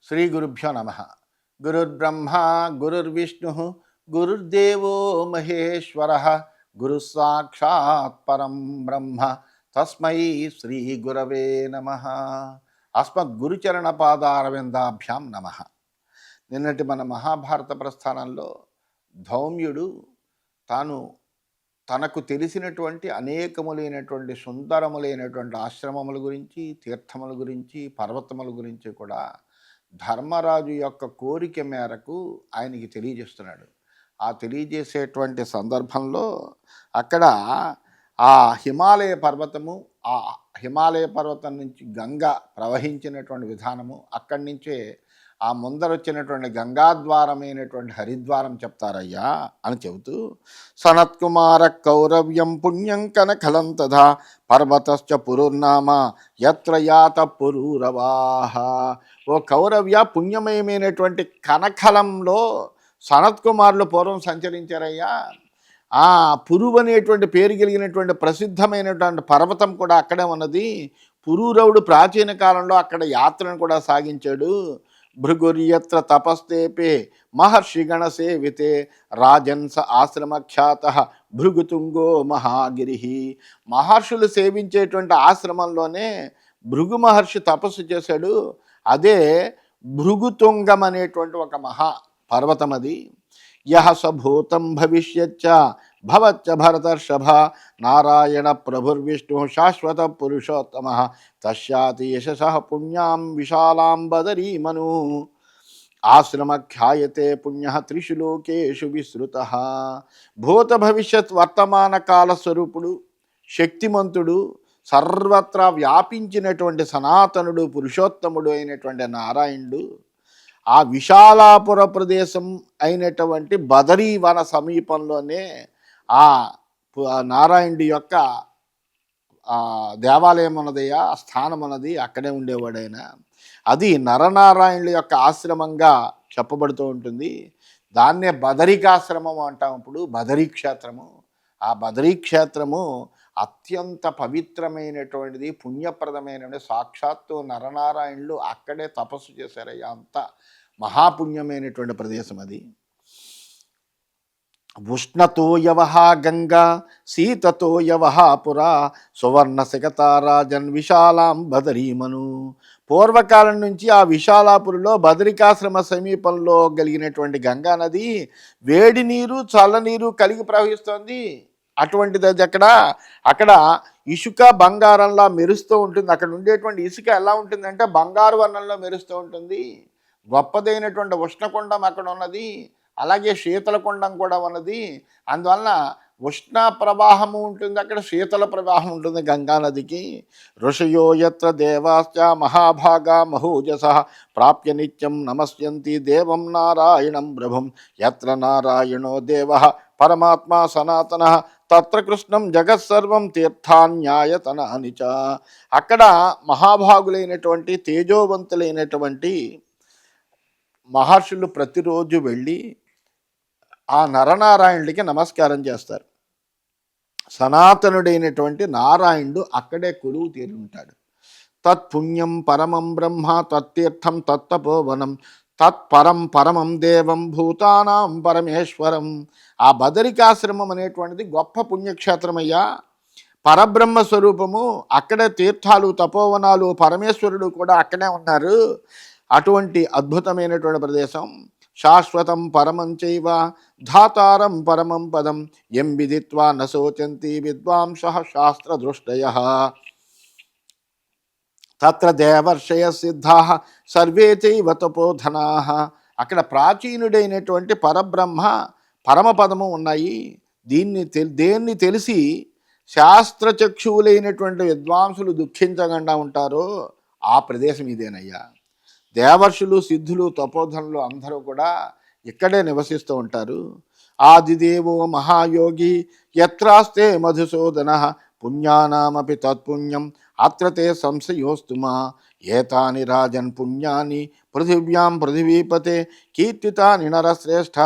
శ్రీ గురుభ్యో నమ. గురుర్బ్రహ్మ గురుర్విష్ణు గురుర్దేవో మహేశ్వర గురు సాక్షాత్ పరం బ్రహ్మ తస్మై శ్రీ గురవే నమ. అస్మద్గురుచరణ పాదారవిందాభ్యాం నమ. నిన్నటి మన మహాభారత ప్రస్థానంలో ధౌమ్యుడు తనకు తెలిసినటువంటి అనేకములైనటువంటి సుందరములైనటువంటి ఆశ్రమముల గురించి, తీర్థముల గురించి, పర్వతముల గురించి కూడా ధర్మరాజు యొక్క కోరిక మేరకు ఆయనకి తెలియజేస్తున్నాడు. ఆ తెలియజేసేటువంటి సందర్భంలో అక్కడ ఆ హిమాలయ పర్వతము, ఆ హిమాలయ పర్వతం నుంచి గంగ ప్రవహించినటువంటి విధానము, అక్కడి నుంచే ఆ ముందరొచ్చినటువంటి గంగాద్వారమైనటువంటి హరిద్వారం చెప్తారయ్యా అని చెబుతూ, సనత్కుమార కౌరవ్యం పుణ్యం కనఖలం తథా పర్వతశ్చ పురుర్నామ యత్ర యాత పురూరవాహ. ఓ కౌరవ్య, పుణ్యమయమైనటువంటి కనఖలంలో సనత్కుమారులు పూర్వం సంచరించారయ్యా. ఆ పురువు అనేటువంటి పేరు కలిగినటువంటి ప్రసిద్ధమైనటువంటి పర్వతం కూడా అక్కడే ఉన్నది. పురూరవుడు ప్రాచీన కాలంలో అక్కడ యాత్రను కూడా సాగించాడు. భృగుర్యత్ర తపస్తేపే మహర్షిగణ సేవితే రాజన్స్ ఆశ్రమఖ్యాత భృగుతుంగో మహాగిరి. మహర్షులు సేవించేటువంటి ఆశ్రమంలోనే భృగు మహర్షి తపస్సు చేశాడు. అదే భృగుతుంగం అనేటువంటి ఒక మహా పర్వతం అది. యహ సభూతం భవిష్యచ్చ భవచ్చ భరతర్షభ నారాయణ ప్రభుర్విష్ణు శాశ్వత పురుషోత్తమ తస్యాతి యశసః పుణ్యాం విశాలాం బదరీమను ఆశ్రమఖ్యాయతే పుణ్య త్రిషు లోకేషు విశ్రుత. భూత భవిష్యత్ వర్తమాన కాల స్వరూపుడు, శక్తిమంతుడు, సర్వత్రా వ్యాపించినటువంటి సనాతనుడు, పురుషోత్తముడు అయినటువంటి నారాయణుడు ఆ విశాలాపుర ప్రదేశం అయినటువంటి బదరీవన సమీపంలోనే ఆ నారాయణుడి యొక్క దేవాలయం ఉన్నదయ్యా, స్థానం ఉన్నది. అక్కడే ఉండేవాడైన అది నరనారాయణుల యొక్క ఆశ్రమంగా చెప్పబడుతూ ఉంటుంది. దాన్నే బదరికాశ్రమం అంటాం. ఇప్పుడు బదరీక్షేత్రము, ఆ బదరీక్షేత్రము అత్యంత పవిత్రమైనటువంటిది, పుణ్యప్రదమైనటువంటి. సాక్షాత్తు నరనారాయణులు అక్కడే తపస్సు చేశారయ్యా. అంత మహాపుణ్యమైనటువంటి ప్రదేశం అది. ఉష్ణతో యవహ గంగా శీతతో యవహ పురా సువర్ణ శిఖతారాజన్ విశాలాం బదరీమను. పూర్వకాలం నుంచి ఆ విశాలాపురిలో బదరికాశ్రమ సమీపంలో కలిగినటువంటి గంగా నది వేడి నీరు, చల్లనీరు కలిగి ప్రవహిస్తోంది. అటువంటిది అది అక్కడ ఇసుక బంగారంలా మెరుస్తూ ఉంటుంది. అక్కడ ఉండేటువంటి ఇసుక ఎలా ఉంటుందంటే బంగారు వర్ణంలో మెరుస్తూ ఉంటుంది. గొప్పదైనటువంటి ఉష్ణకుండం అక్కడ ఉన్నది, అలాగే శీతలకుండం కూడా ఉన్నది. అందువలన ఉష్ణ ప్రవాహము ఉంటుంది అక్కడ, శీతల ప్రవాహం ఉంటుంది గంగానదికి. ఋషయో యత్ర దేవాశ్చ మహాభాగా మహోజస ప్రాప్య నిత్యం నమస్యంతి దేవం నారాయణం ప్రభుం యత్ర నారాయణో దేవ పరమాత్మా సనాతన తత్ర కృష్ణం జగత్సర్వం తీర్థాన్యాయతనాని చ. అక్కడ మహాభాగులైనటువంటి తేజోవంతులైనటువంటి మహర్షులు ప్రతిరోజు వెళ్ళి ఆ నరనారాయణుడికి నమస్కారం చేస్తారు. సనాతనుడైనటువంటి నారాయణుడు అక్కడే కొలువు తీరి ఉంటాడు. తత్పుణ్యం పరమం బ్రహ్మ తత్తీర్థం తత్తపోవనం తత్పరం పరమం దేవం భూతానాం పరమేశ్వరం. ఆ బదరికాశ్రమం అనేటువంటిది గొప్ప పుణ్యక్షేత్రమయ్యా, పరబ్రహ్మ స్వరూపము. అక్కడే తీర్థాలు, తపోవనాలు, పరమేశ్వరుడు కూడా అక్కడే ఉన్నారు. అటువంటి అద్భుతమైనటువంటి ప్రదేశం. శాశ్వతం పరమం చైవ ధాతారం పరమం పదం యం విదిత్వా న శోచంతి విద్వాంసః శాస్త్రదృష్టయః తత్ర దేవర్షయ సిద్ధాః సర్వే చైవ తపోధనాః. అక్కడ ప్రాచీనుడైనటువంటి పరబ్రహ్మ, పరమపదము ఉన్నాయి. దేన్ని తెలిసి శాస్త్రచక్షువులైనటువంటి విద్వాంసులు దుఃఖించకుండా ఉంటారో ఆ ప్రదేశం ఇదేనయ్యా. దేవర్షులు, సిద్ధులు, తపోధనులు అందరూ కూడా ఇక్కడే నివసిస్తూ ఉంటారు. ఆదిదేవో మహాయోగి యత్రాస్తే మధుసూదన పుణ్యానామపి తత్పుణ్యం అత్ర తే సంశయోస్తుమా ఏతాని రాజన్ పుణ్యాని పృథివ్యాం పృథివీపతే కీర్తితాని నరశ్రేష్ఠ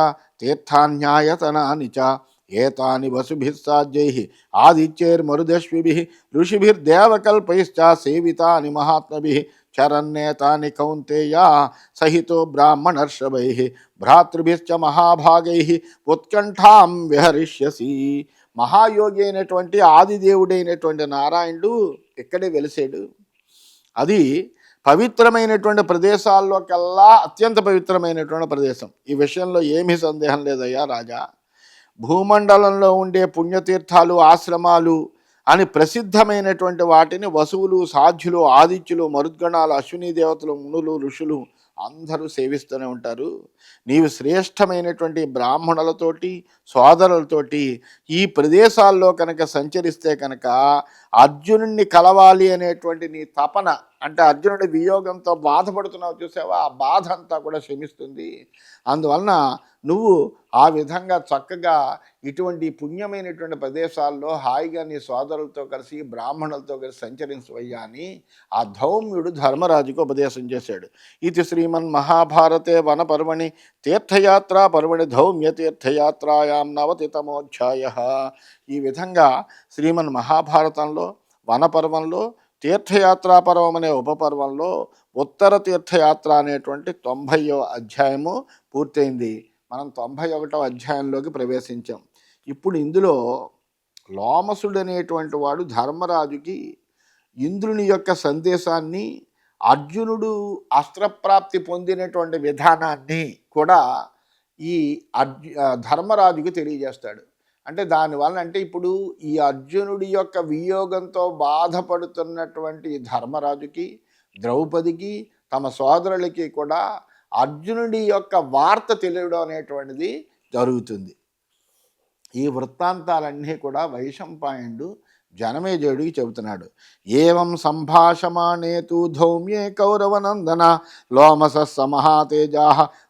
తీర్థాన్యాయతనాని చ ఏతాని వసుభిః సాధ్యైః ఆదిత్యైర్మరుదశ్విభిః ఋషిభిర్దేవకల్పైశ్చ సేవితాని మహాత్మభిః చరన్నేతాని కౌంతేయ సహితో బ్రాహ్మణర్షభై భ్రాతృభిశ్చ మహాభాగై ఉత్కంఠాం విహరిష్యసి. మహాయోగి అయినటువంటి ఆదిదేవుడైనటువంటి నారాయణుడు ఇక్కడే వెలిసాడు. అది పవిత్రమైనటువంటి ప్రదేశాల్లోకెల్లా అత్యంత పవిత్రమైనటువంటి ప్రదేశం. ఈ విషయంలో ఏమీ సందేహం లేదయ్యా రాజా. భూమండలంలో ఉండే పుణ్యతీర్థాలు, ఆశ్రమాలు అని ప్రసిద్ధమైనటువంటి వాటిని వసువులు, సాధ్యులు, ఆదిత్యులు, మరుద్గణాలు, అశ్విని దేవతలు, మునులు, ఋషులు అందరూ సేవిస్తూనే ఉంటారు. నీవు శ్రేష్టమైనటువంటి బ్రాహ్మణులతోటి, సోదరులతోటి ఈ ప్రదేశాల్లో కనుక సంచరిస్తే కనుక అర్జునుడిని కలవాలి అనేటువంటి నీ తపన, అంటే అర్జునుడి వియోగంతో బాధపడుతున్నావు చూసావా, ఆ బాధ అంతా కూడా శమిస్తుంది. అందువలన నువ్వు ఆ విధంగా చక్కగా ఇటువంటి పుణ్యమైనటువంటి ప్రదేశాల్లో హాయిగా నీ సోదరులతో కలిసి, బ్రాహ్మణులతో కలిసి సంచరించవయ్యా అని ఆ ధౌమ్యుడు ధర్మరాజుకు ఉపదేశం చేశాడు. ఇది శ్రీమన్ మహాభారతే వనపర్వణి తీర్థయాత్రా పర్వణి ధౌమ్య తీర్థయాత్రాయాం నవతితమోధ్యాయ. ఈ విధంగా శ్రీమన్ మహాభారతంలో వనపర్వంలో తీర్థయాత్రా పర్వం అనే ఉపపర్వంలో ఉత్తర తీర్థయాత్ర అనేటువంటి 90వ అధ్యాయము పూర్తయింది. మనం 91వ అధ్యాయంలోకి ప్రవేశించాం. ఇప్పుడు ఇందులో లోమసుడు అనేటువంటి వాడు ధర్మరాజుకి ఇంద్రుని యొక్క సందేశాన్ని, అర్జునుడు అస్త్రప్రాప్తి పొందినటువంటి విధానాన్ని కూడా ఈ ధర్మరాజుకి తెలియజేస్తాడు. అంటే దానివల్ల అంటే ఇప్పుడు ఈ అర్జునుడి యొక్క వియోగంతో బాధపడుతున్నటువంటి ధర్మరాజుకి, ద్రౌపదికి, తమ సోదరులకి కూడా అర్జునుడి యొక్క వార్త తెలియడం అనేటువంటిది జరుగుతుంది. ఈ వృత్తాంతాలన్నీ కూడా వైశంపాయనుడు జనమేజయుడికి చెబుతున్నాడు. ఏవం సంభాషమాణేతు ధౌమ్యే కౌరవనందన లోమస సమహాతేజా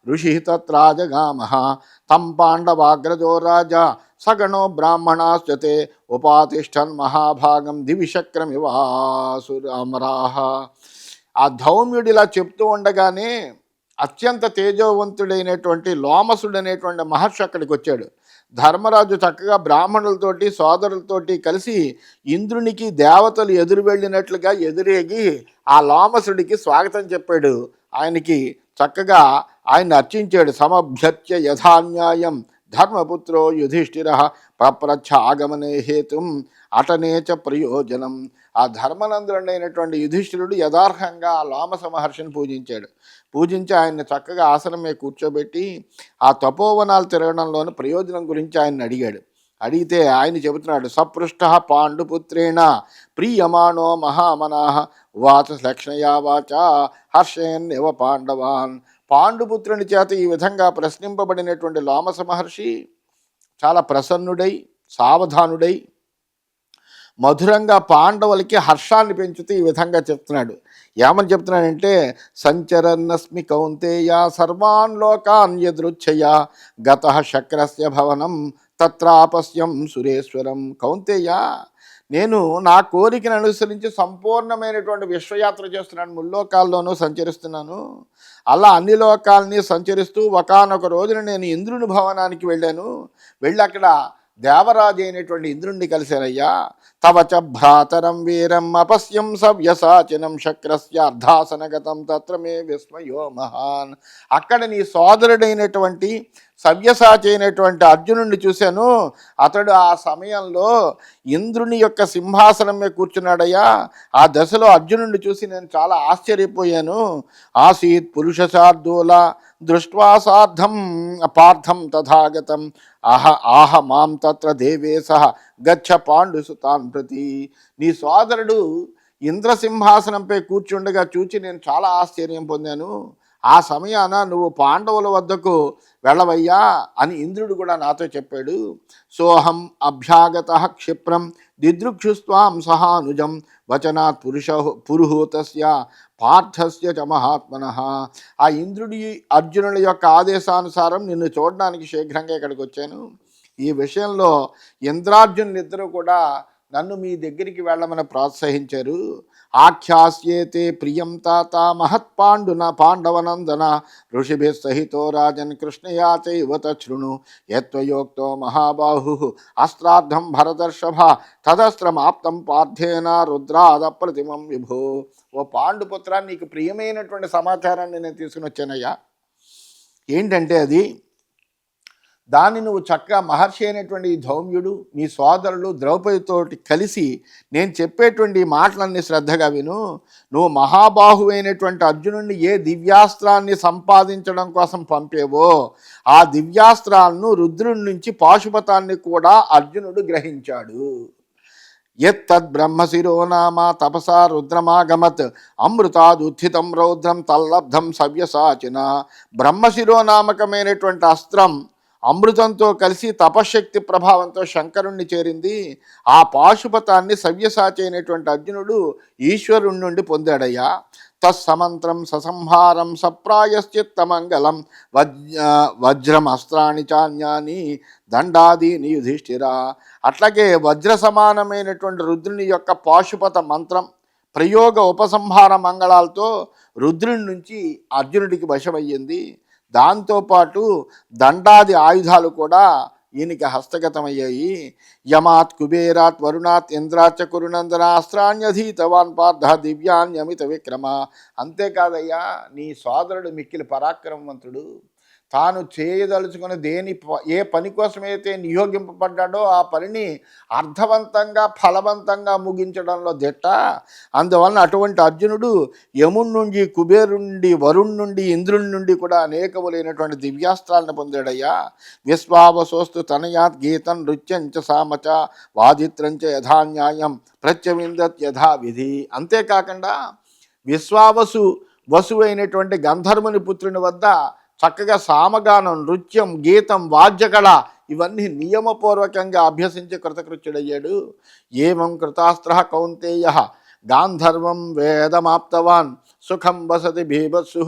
ఋషి తత్రాజగామః తం పాండవాగ్రజో రాజా సగణో బ్రాహ్మణాశ్చతే ఉపాతిష్టన్ మహాభాగం దివిశక్రమివాసురామరాహ. ఆ ధౌమ్యుడిలా చెప్తూ ఉండగానే అత్యంత తేజోవంతుడైనటువంటి లోమసుడు అనేటువంటి మహర్షి అక్కడికి వచ్చాడు. ధర్మరాజు చక్కగా బ్రాహ్మణులతోటి, సోదరులతోటి కలిసి ఇంద్రునికి దేవతలు ఎదురు వెళ్ళినట్లుగా ఎదురేగి ఆ లోమసుడికి స్వాగతం చెప్పాడు. ఆయనకి చక్కగా ఆయన అర్చించాడు. సమభ్యర్చ్య యథాన్యాయం ధర్మపుత్రో యుధిష్ఠిర పప్రచ్ఛ ఆగమనే హేతుం అటనేచ ప్రయోజనం. ఆ ధర్మనందుడైనటువంటి యుధిష్ఠిరుడు యథార్హంగా ఆ లోమస మహర్షిని పూజించి ఆయన్ని చక్కగా ఆసనం మీద కూర్చోబెట్టి ఆ తపోవనాలు తిరగడంలోని ప్రయోజనం గురించి ఆయన్ని అడిగితే ఆయన చెబుతున్నాడు. సపృష్ట పాండుపుత్రేణ ప్రియమాణో మహామనాహ వాచ లక్ష్మయా వాచ హర్షయన్నివ పాండవాన్. పాండుపుత్రుని చేత ఈ విధంగా ప్రశ్నింపబడినటువంటి లోమస మహర్షి చాలా ప్రసన్నుడై, సావధానుడై, మధురంగా పాండవులకి హర్షాన్ని పెంచుతూ ఈ విధంగా చెప్తున్నాడు. ఏమని చెప్తున్నాడంటే, సంచరన్నస్మి కౌంతేయ సర్వాన్ లోకాన్ యదృచ్ఛయ గతః శక్రస్య భవనం తత్రాపస్యం సురేశ్వరం. కౌంతేయ, నేను నా కోరికను అనుసరించి సంపూర్ణమైనటువంటి విశ్వయాత్ర చేస్తున్నాను, ముల్లోకాల్లోనూ సంచరిస్తున్నాను. అలా అన్ని లోకాలని సంచరిస్తూ ఒకానొక రోజున నేను ఇంద్రుని భవనానికి వెళ్ళి అక్కడ దేవరాజు అయినటువంటి ఇంద్రుణ్ణి కలిశానయ్యా. తవచ భ్రాతరం వీరం అపశ్యం సవ్యసాచినం శక్రస్య అర్ధాసనగతం తత్ర మే విస్మయో మహాన్. అక్కడ నీ సోదరుడైనటువంటి సవ్యసాచి అయినటువంటి అర్జునుడిని చూశాను. అతడు ఆ సమయంలో ఇంద్రుని యొక్క సింహాసనం మీద కూర్చున్నాడయ్యా. ఆ దశలో అర్జునుడిని చూసి నేను చాలా ఆశ్చర్యపోయాను. ఆసీత్ పురుషశార్దూల దృష్ట్వా సార్థం పార్థం తథాగతం ఆహ మాం తత్ర దేవేశ గచ్చ పాండుసుతాన్ ప్రతి. నీ సోదరుడు ఇంద్రసింహాసనంపై కూర్చుండగా చూచి నేను చాలా ఆశ్చర్యం పొందాను. ఆ సమయాన నువ్వు పాండవుల వద్దకు వెళ్ళవయ్యా అని ఇంద్రుడు కూడా నాతో చెప్పాడు. సోహం అభ్యాగత క్షిప్రం దిదృక్షుస్వాం సహానుజం వచనాత్ పురుహూతస్య పార్థస్య చ మహాత్మనః. ఆ ఇంద్రుడి అర్జునుల యొక్క ఆదేశానుసారం నిన్ను చూడడానికి శీఘ్రంగా ఇక్కడికి వచ్చాను. ఈ విషయంలో ఇంద్రార్జునులిద్దరూ కూడా నన్ను మీ దగ్గరికి వెళ్ళమని ప్రోత్సహించారు. ఆఖ్యాస్యేతే ప్రియం తాత మహత్పాండున పాండవనందన ఋషిభిः సహితో రాజన్ కృష్ణయా చైవ తశృణు యత్వయోక్తో మహాబాహు అస్త్రార్థం భరతర్షభ తదస్త్రమాప్తం పార్థేన రుద్రాదప్రతిమం విభో. ఓ పాండుపుత్ర, నీకు ప్రియమైనటువంటి సమాచారాన్ని నేను తీసుకుని వచ్చానయ్యా. ఏంటంటే అది, దాన్ని నువ్వు చక్కగా మహర్షి అయినటువంటి ధౌమ్యుడు నీ సోదరులు ద్రౌపదితోటి కలిసి నేను చెప్పేటువంటి మాటలన్నీ శ్రద్ధగా విను. నువ్వు మహాబాహువైనటువంటి అర్జునుడిని ఏ దివ్యాస్త్రాన్ని సంపాదించడం కోసం పంపేవో ఆ దివ్యాస్త్రాలను రుద్రుడి నుంచి పాశుపతాన్ని కూడా అర్జునుడు గ్రహించాడు. యత్తద్బ్రహ్మశిరో నామ తపసా రుద్రమాగమత్ అమృతాదుత్థితం రౌద్రం తల్లబ్ధం సవ్యసాచిన. బ్రహ్మశిరోనామకమైనటువంటి అస్త్రం అమృతంతో కలిసి తపశక్తి ప్రభావంతో శంకరుణ్ణి చేరింది. ఆ పాశుపతాన్ని సవ్యసాచి అయినటువంటి అర్జునుడు ఈశ్వరుణ్ణి నుండి పొందాడయ్యా. తత్సమంత్రం ససంహారం సప్రాయశ్చిత్తమంగళం వజ్రం అస్త్రాన్ని చాన్యాని దండాదీని యుధిష్ఠిర. అట్లాగే వజ్ర సమానమైనటువంటి రుద్రుని యొక్క పాశుపత మంత్రం ప్రయోగ ఉపసంహార మంగళాలతో రుద్రుని నుంచి అర్జునుడికి వశమయ్యింది. దాంతోపాటు దండాది ఆయుధాలు కూడా ఈయనకి హస్తగతమయ్యాయి. యమాత్ కుబేరాత్ వరుణాత్ ఇంద్రాచ కురునందన అస్త్రాణ్యధీతవాన్ పార్థ దివ్యాన్యమిత విక్రమ. అంతేకాదయ్యా, నీ సోదరుడు మిక్కిలి పరాక్రమవంతుడు. తాను చేయదలుచుకున్న ఏ పని కోసమైతే నియోగింపబడ్డాడో ఆ పనిని అర్థవంతంగా ఫలవంతంగా ముగించడంలో దిట్ట. అందువలన అటువంటి అర్జునుడు యముడి నుండి, కుబేరుడి నుండి, వరుణ్ నుండి, ఇంద్రుడి నుండి కూడా అనేకములైనటువంటి దివ్యాస్త్రాలను పొందాడయ్యా. విశ్వావసోస్తు తనయాత్ గీతం నృత్యంచ సామచ వాదిత్రంచ యథాన్యాయం ప్రత్యవిందత్ యథావిధి. అంతేకాకుండా వసువైనటువంటి గంధర్వుని పుత్రుని వద్ద చక్కగా సామగానం, నృత్యం, గీతం, వాద్యకళ ఇవన్నీ నియమపూర్వకంగా అభ్యసించి కృతకృత్యుడయ్యాడు. ఏవం కృతాస్త్ర కౌంతేయ గాంధర్వం వేదమాప్తవాన్ సుఖం వసతి భీభత్సు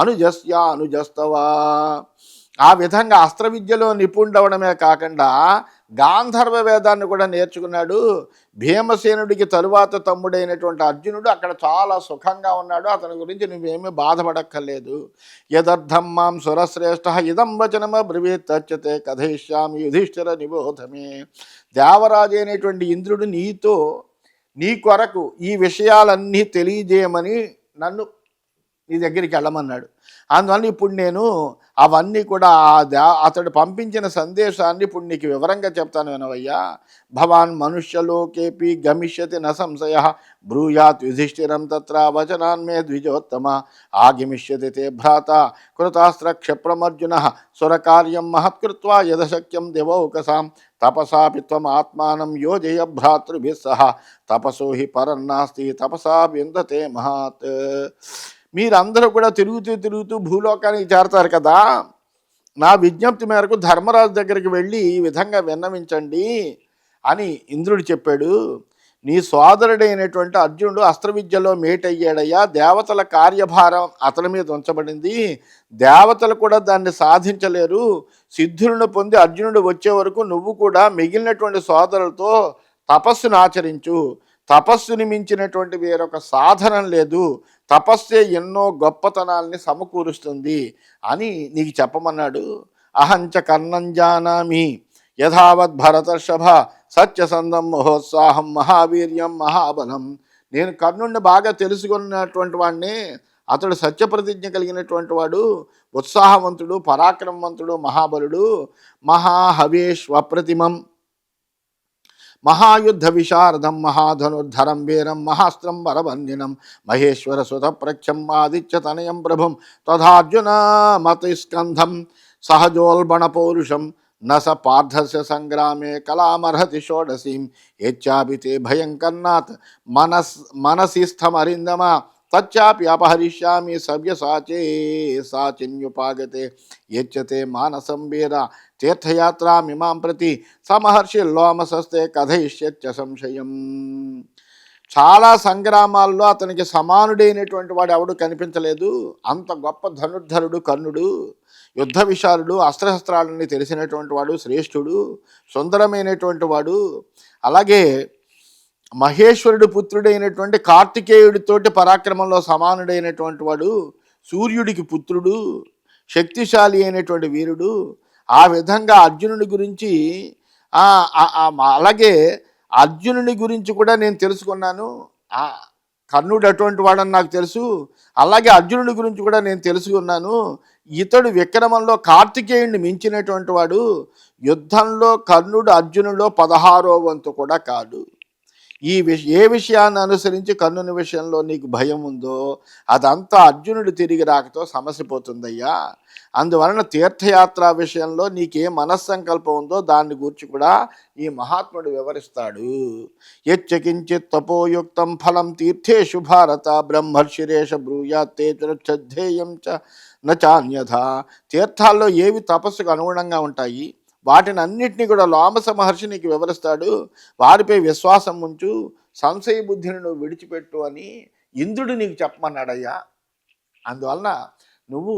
అనుజస్య అనుజస్తవా. ఆ విధంగా అస్త్ర విద్యలో నిపుణుడవడమే కాకుండా గాంధర్వ వేదాన్ని కూడా నేర్చుకున్నాడు. భీమసేనుడికి తరువాత తమ్ముడైనటువంటి అర్జునుడు అక్కడ చాలా సుఖంగా ఉన్నాడు. అతని గురించి నువ్వేమీ బాధపడక్కర్లేదు. యదర్థం మాం సురశ్రేష్ఠ ఇదం వచనమ బ్రవీత్ తచ్చతే కథయిష్యామి యుధిష్ఠిర నిబోధమే. దేవరాజు అయినటువంటి ఇంద్రుడు నీ కొరకు ఈ విషయాలన్నీ తెలియజేయమని నన్ను నీ దగ్గరికి వెళ్ళమన్నాడు. అందువల్ల ఇప్పుడు నేను అవన్నీ కూడా అతడు పంపించిన సందేశాన్ని ఇప్పుడు నీకు వివరంగా చెప్తాను వినవయ్యా. భవాన్ మనుష్యలోకేపి గమిష్యతి న సంశయ బ్రూయాత్ యుధిష్ఠిరం తత్ర వచనాన్మే ద్విజోత్తమ ఆగమిష్యతి తే భ్రాత కృతాస్త్ర క్షిప్రమర్జున సురకార్యం మహత్కృత్వా యథశక్యం దివౌకసాం తపసాపి త్వం ఆత్మానం యోజయ భ్రాతృభిः సహ తపసో హి పరన్నాస్తి తపసా విందతే మహాత్. మీరందరూ కూడా తిరుగుతూ భూలోకానికి చేరతారు కదా. నా విజ్ఞప్తి మేరకు ధర్మరాజు దగ్గరికి వెళ్ళి ఈ విధంగా విన్నవించండి అని ఇంద్రుడు చెప్పాడు. నీ సోదరుడైనటువంటి అర్జునుడు అస్త్ర విద్యలో మేటయ్యాడయ్యా. దేవతల కార్యభారం అతని మీద ఉంచబడింది. దేవతలు కూడా దాన్ని సాధించలేరు. సిద్ధులను పొంది అర్జునుడు వచ్చే వరకు నువ్వు కూడా మిగిలినటువంటి సోదరులతో తపస్సును ఆచరించు. తపస్సుని మించినటువంటి వేరొక సాధనం లేదు. తపస్సే ఎన్నో గొప్పతనాల్ని సమకూరుస్తుంది అని నీకు చెప్పమన్నాడు. అహంచ కర్ణం జానామి యథావత్ భరతర్షభ సత్యసంధం మహోత్సాహం మహావీర్యం మహాబలం. నేను కర్ణుడిని బాగా తెలుసుకున్నటువంటి వాడిని. అతడు సత్యప్రతిజ్ఞ కలిగినటువంటి వాడు, ఉత్సాహవంతుడు, పరాక్రమవంతుడు, మహాబలుడు, మహాహవేష్వప్రతిమం మహాయుద్ధ విశారదం మహాధనుర్ధరం వీరం మహాస్త్రం వరవన్యనం మహేశ్వర సుత ప్రఖ్యం ఆదిత్యతనయం ప్రభుం తథార్జున మతిస్కంధం సహజోల్బణ పౌరుషం న స పార్థస్య సంగ్రామే కళామర్హతి షోడశీం యచ్చాపి తే భయంకర్నాత్ మనసిస్థమరిందమ తచ్చాపి అపహరిష్యామి సవ్యసాచే సాచిన్యుపాగతే యచ్చతే మానసం వీర తీర్థయాత్రామిమాం ప్రతి సమహర్షి లోమసస్తే కథయిష్యత్య సంశయం. చాలా సంగ్రామాల్లో అతనికి సమానుడైనటువంటి వాడు ఎవడు కనిపించలేదు. అంత గొప్ప ధనుర్ధరుడు కర్ణుడు, యుద్ధ విశాలుడు, అస్త్రశస్త్రాలని తెలిసినటువంటి వాడు, శ్రేష్ఠుడు, సుందరమైనటువంటి వాడు. అలాగే మహేశ్వరుడు పుత్రుడైనటువంటి కార్తికేయుడితోటి పరాక్రమంలో సమానుడైనటువంటి వాడు, సూర్యుడికి పుత్రుడు, శక్తిశాలి అయినటువంటి వీరుడు. ఆ విధంగా అర్జునుడి గురించి అలాగే అర్జునుని గురించి కూడా నేను తెలుసుకున్నాను. కర్ణుడు అటువంటి వాడని నాకు తెలుసు. అలాగే అర్జునుడి గురించి కూడా నేను తెలుసుకున్నాను. ఇతడు విక్రమంలో కార్తికేయుడిని మించినటువంటి వాడు. యుద్ధంలో కర్ణుడు అర్జునుడిలో 16వ వంతు కూడా కాదు. ఏ విషయాన్ని అనుసరించి కర్ణుని విషయంలో నీకు భయం ఉందో అదంతా అర్జునుడు తిరిగి రాకతో సమసిపోతుందయ్యా. అందువలన తీర్థయాత్ర విషయంలో నీకే మనస్సంకల్పం ఉందో దాన్ని గురించి కూడా ఈ మహాత్ముడు వివరిస్తాడు. యచ్చకించిత్ తపోయుక్తం ఫలం తీర్థేషు భారత బ్రహ్మర్షిరేష బ్రూయాత్తే శ్రద్ధేయం చ నచాన్యథ. తీర్థాల్లో ఏవి తపస్సుకు అనుగుణంగా ఉంటాయి వాటిని అన్నిటినీ కూడా లోమస మహర్షి నీకు వివరిస్తాడు. వారిపై విశ్వాసం ఉంచు, సంశయ బుద్ధిని నువ్వు విడిచిపెట్టు అని ఇంద్రుడు నీకు చెప్పమన్నాడయ్యా. అందువలన నువ్వు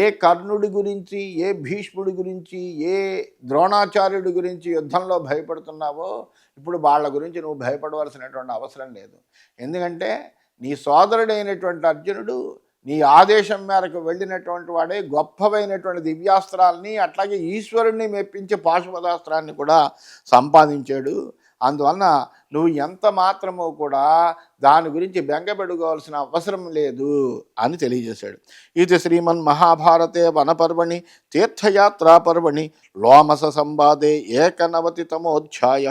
ఏ కర్ణుడి గురించి, ఏ భీష్ముడి గురించి, ఏ ద్రోణాచార్యుడి గురించి యుద్ధంలో భయపడుతున్నావో ఇప్పుడు వాళ్ళ గురించి నువ్వు భయపడవలసినటువంటి అవసరం లేదు. ఎందుకంటే నీ సోదరుడైనటువంటి అర్జునుడు నీ ఆదేశం మేరకు వెళ్ళినటువంటి వాడే గొప్పవైనటువంటి దివ్యాస్త్రాలని అట్లాగే ఈశ్వరుణ్ణి మెప్పించే పాశుపదాస్త్రాన్ని కూడా సంపాదించాడు. అందువలన నువ్వు ఎంత మాత్రమో కూడా దాని గురించి బెంగపెట్టుకోవాల్సిన అవసరం లేదు అని తెలియజేశాడు. ఇది శ్రీమన్ మహాభారతే వనపర్వణి తీర్థయాత్రా పర్వణి లోమస సంవాదే 91తమోధ్యాయ.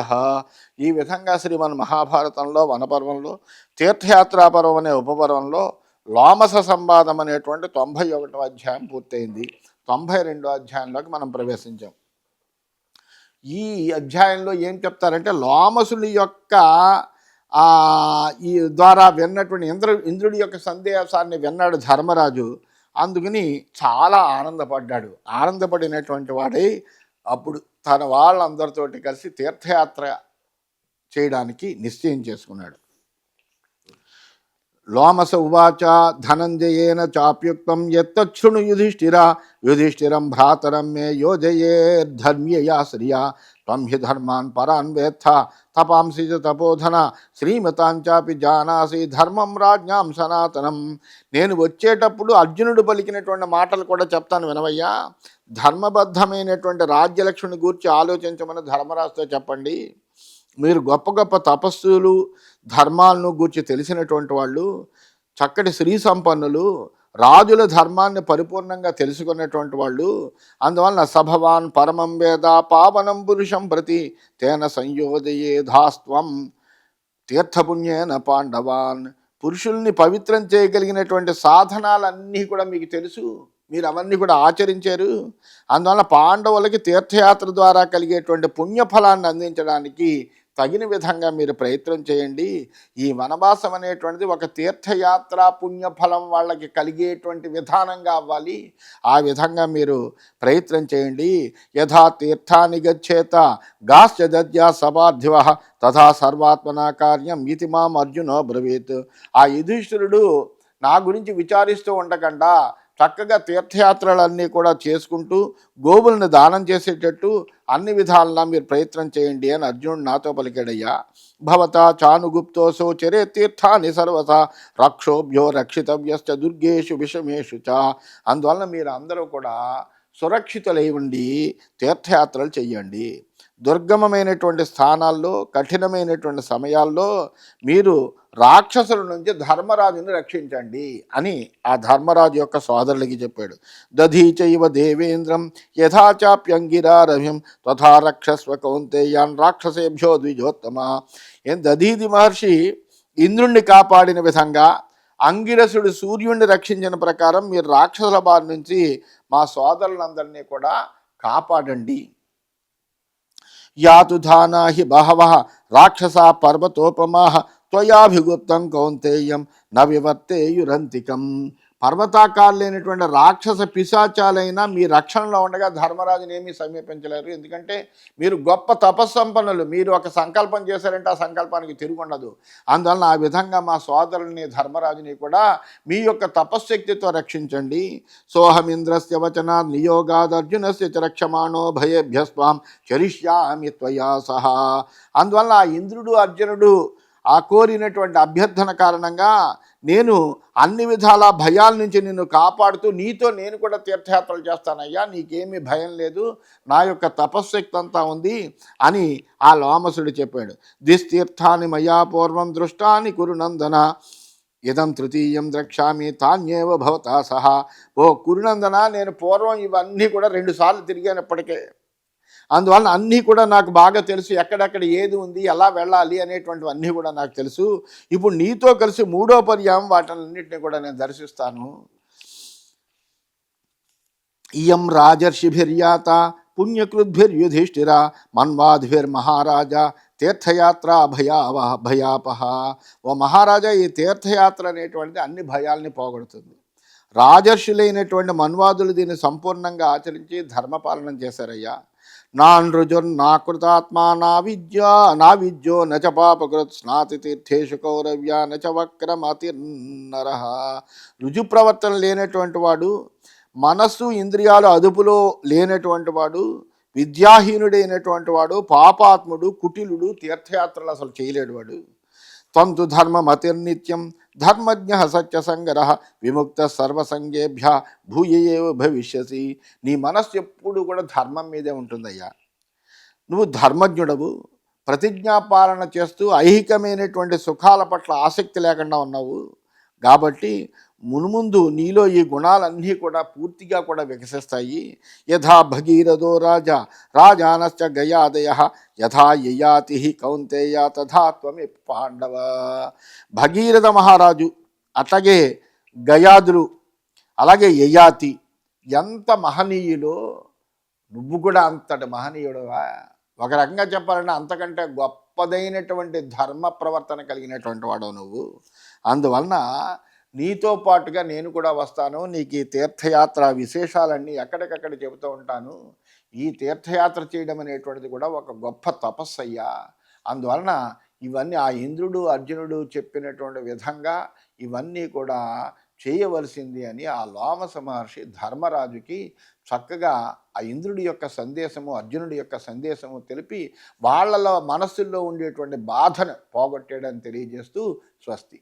ఈ విధంగా శ్రీమన్ మహాభారతంలో వనపర్వంలో తీర్థయాత్రా పర్వం అనే ఉపపర్వంలో లోమస సంవాదం అనేటువంటి 91వ అధ్యాయం పూర్తయింది. 92వ అధ్యాయంలోకి మనం ప్రవేశించాం. ఈ అధ్యాయంలో ఏం చెప్తారంటే లోమసుని యొక్క ఈ ద్వారా విన్నటువంటి ఇంద్రుడి యొక్క సందేశాన్ని విన్నాడు ధర్మరాజు. అందుకని చాలా ఆనందపడ్డాడు. ఆనందపడినటువంటి వాడై అప్పుడు తన వాళ్ళందరితోటి కలిసి తీర్థయాత్ర చేయడానికి నిశ్చయం చేసుకున్నాడు. లోమస ఉవాచ ధనంజయేన చాప్యుక్తం యత్తృణు యుధిష్ఠిరం భ్రాతరం మే యోజయేర్ధర్మ్యయా శ్రియా త్వం హి ధర్మాన్ పరాన్ వేత్థ తపాంసి చ తపోధన శ్రీమతాంచాపి జానాసి ధర్మం రాజ్ఞాం సనాతనం. నేను వచ్చేటప్పుడు అర్జునుడు పలికినటువంటి మాటలు కూడా చెప్తాను వినవయ్యా. ధర్మబద్ధమైనటువంటి రాజ్యలక్ష్మిని గూర్చి ఆలోచించమని ధర్మరాజుతో చెప్పండి. మీరు గొప్ప గొప్ప తపస్సులు ధర్మాలను గూర్చి తెలిసినటువంటి వాళ్ళు, చక్కటి శ్రీ సంపన్నులు, రాజుల ధర్మాన్ని పరిపూర్ణంగా తెలుసుకున్నటువంటి వాళ్ళు. అందువలన సభవాన్ పరమం వేద పావనం పురుషం ప్రతి తేన సంయోజయేధాస్త్వం తీర్థపుణ్యేన పాండవాన్. పురుషుల్ని పవిత్రం చేయగలిగినటువంటి సాధనాలన్నీ కూడా మీకు తెలుసు, మీరు అవన్నీ కూడా ఆచరించారు. అందువలన పాండవులకి తీర్థయాత్ర ద్వారా కలిగేటువంటి పుణ్యఫలాన్ని అందించడానికి తగిన విధంగా మీరు ప్రయత్నం చేయండి. ఈ వనవాసం అనేటువంటిది ఒక తీర్థయాత్ర పుణ్యఫలం వాళ్ళకి కలిగేటువంటి విధానంగా అవ్వాలి. ఆ విధంగా మీరు ప్రయత్నం చేయండి. యథా తీర్థాని గచ్చేత గాశ్చ దద్యా సపార్థివ తథా సర్వాత్మనా కార్యం ఇది మాం అర్జునో బ్రవీత్. ఆ యుధిష్ఠిరుడు నా గురించి విచారిస్తూ ఉండకుండా చక్కగా తీర్థయాత్రలన్నీ కూడా చేసుకుంటూ గోవులను దానం చేసేటట్టు అన్ని విధాలుగా మీరు ప్రయత్నం చేయండి అని అర్జునుడు నాతో పలికాడయ్యా. భవతా చానుగుప్తోసో చరే తీర్థాన్ని సర్వసా రక్షోభ్యో రక్షితవ్యశ్చ దుర్గేషు విషమేషు చ. అందువలన మీరు అందరూ కూడా సురక్షితులై ఉండి తీర్థయాత్రలు చెయ్యండి. దుర్గమమైనటువంటి స్థానాల్లో కఠినమైనటువంటి సమయాల్లో మీరు రాక్షసుల నుంచి ధర్మరాజుని రక్షించండి అని ఆ ధర్మరాజు యొక్క సోదరులకి చెప్పాడు. దధీచైవ దేవేంద్రం యథాచాప్యంగిరా రవిం తథా రక్షస్వ కౌంతేయాన్ రాక్షసేభ్యో ద్విజోత్తమ. దధీది మహర్షి ఇంద్రుణ్ణి కాపాడిన విధంగా అంగిరసుడు సూర్యుడిని రక్షించిన ప్రకారం మీరు రాక్షసుల బారి నుంచి మా సోదరులందరినీ కూడా కాపాడండి. యాతుధానా హి బహవః రాక్షసా పర్వతోపమాః త్వయాభిగుప్తం కౌంతేయం న వివర్తేయురంతికం. పర్వతాకారులైనటువంటి రాక్షస పిశాచాలైనా మీ రక్షణలో ఉండగా ధర్మరాజుని ఏమీ సమీపించలేరు. ఎందుకంటే మీరు గొప్ప తపస్సంపన్నులు. మీరు ఒక సంకల్పం చేశారంటే ఆ సంకల్పానికి తిరుగుండదు. అందువలన ఆ విధంగా మా సోదరుని ధర్మరాజుని కూడా మీ యొక్క తపశ్శక్తితో రక్షించండి. సోహమింద్రస్య వచనా నియోగాదర్జునస్య చ రక్షమాణో భయేభ్యస్వాం చరిష్యామి త్వయా సహా. అందువలన ఆ ఇంద్రుడు అర్జునుడు ఆ కోరినటువంటి అభ్యర్థన కారణంగా నేను అన్ని విధాల భయాల నుంచి నిన్ను కాపాడుతూ నీతో నేను కూడా తీర్థయాత్రలు చేస్తానయ్యా, నీకేమీ భయం లేదు, నా యొక్క తపశ్శక్తి అంతా ఉంది అని ఆ లోమసుడు చెప్పాడు. దిస్తీర్థాన్ని మయా పూర్వం దృష్టాని కురునందన ఇదం తృతీయం ద్రక్ష్యామి తాన్యేవ భవతా సహా. ఓ కురునందన, నేను పూర్వం ఇవన్నీ కూడా 2 సార్లు తిరిగానప్పటికే, అందువలన అన్నీ కూడా నాకు బాగా తెలుసు, ఎక్కడెక్కడ ఏది ఉంది, ఎలా వెళ్ళాలి అనేటువంటివన్నీ కూడా నాకు తెలుసు. ఇప్పుడు నీతో కలిసి 3వ పర్యాయం వాటన్నింటినీ కూడా నేను దర్శిస్తాను. ఇయం రాజర్షిభిర్యాత పుణ్యకృద్భిర్యుధిష్ఠిర మన్వాద్భిర్మహారాజ తీర్థయాత్ర భయాపహ. ఓ మహారాజా, ఈ తీర్థయాత్ర అనేటువంటిది అన్ని భయాల్ని పోగొడుతుంది. రాజర్షులైనటువంటి మన్వాదులు దీన్ని సంపూర్ణంగా ఆచరించి ధర్మపాలనం చేశారయ్యా. నా నృజుర్నా కృతాత్మా నా విద్యో నచ పాపకృత్ స్నాతి తీర్థేషు కౌరవ్య నచ వక్రమతిర్నర. రుజు ప్రవర్తన లేనటువంటి వాడు, మనస్సు ఇంద్రియాలు అదుపులో లేనటువంటి వాడు, విద్యాహీనుడైనటువంటి వాడు, పాపాత్ముడు, కుటిలుడు తీర్థయాత్రలు అసలు చేయలేడు వాడు. త్వంతు ధర్మమతిర్నిత్యం ధర్మజ్ఞ సత్యసంగర విముక్త సర్వసంగేభ్య భూయేవ భవిష్యసి. నీ మనస్సు ఎప్పుడు కూడా ధర్మం మీదే ఉంటుందయ్యా. నువ్వు ధర్మజ్ఞుడవు, ప్రతిజ్ఞాపాలన చేస్తూ ఐహికమైనటువంటి సుఖాల పట్ల ఆసక్తి లేకుండా ఉన్నావు. కాబట్టి మున్ముందు నీలో ఈ గుణాలన్నీ కూడా పూర్తిగా కూడా వికసిస్తాయి. యథా భగీరథో రాజానశ్చ గయాదయ యథా యయాతి కౌంతేయ తథా త్వమి పాండవ. భగీరథ మహారాజు, అట్లాగే గయాదులు, అలాగే యయాతి ఎంత మహనీయులో, నువ్వు కూడా అంతటి మహనీయుడువా. ఒక రకంగా చెప్పాలంటే అంతకంటే గొప్పదైనటువంటి ధర్మ ప్రవర్తన కలిగినటువంటి వాడు నువ్వు. అందువలన నీతో పాటుగా నేను కూడా వస్తాను. నీకు ఈ తీర్థయాత్ర విశేషాలన్నీ ఎక్కడికక్కడ చెబుతూ ఉంటాను. ఈ తీర్థయాత్ర చేయడం అనేటువంటిది కూడా ఒక గొప్ప తపస్సయ్యా. అందువలన ఇవన్నీ ఆ ఇంద్రుడు అర్జునుడు చెప్పినటువంటి విధంగా ఇవన్నీ కూడా చేయవలసింది అని ఆ లోమస మహర్షి ధర్మరాజుకి చక్కగా ఆ ఇంద్రుడి యొక్క సందేశము, అర్జునుడి యొక్క సందేశము తెలిపి వాళ్ళలో మనస్సుల్లో ఉండేటువంటి బాధను పోగొట్టాడని తెలియజేస్తూ స్వస్తి.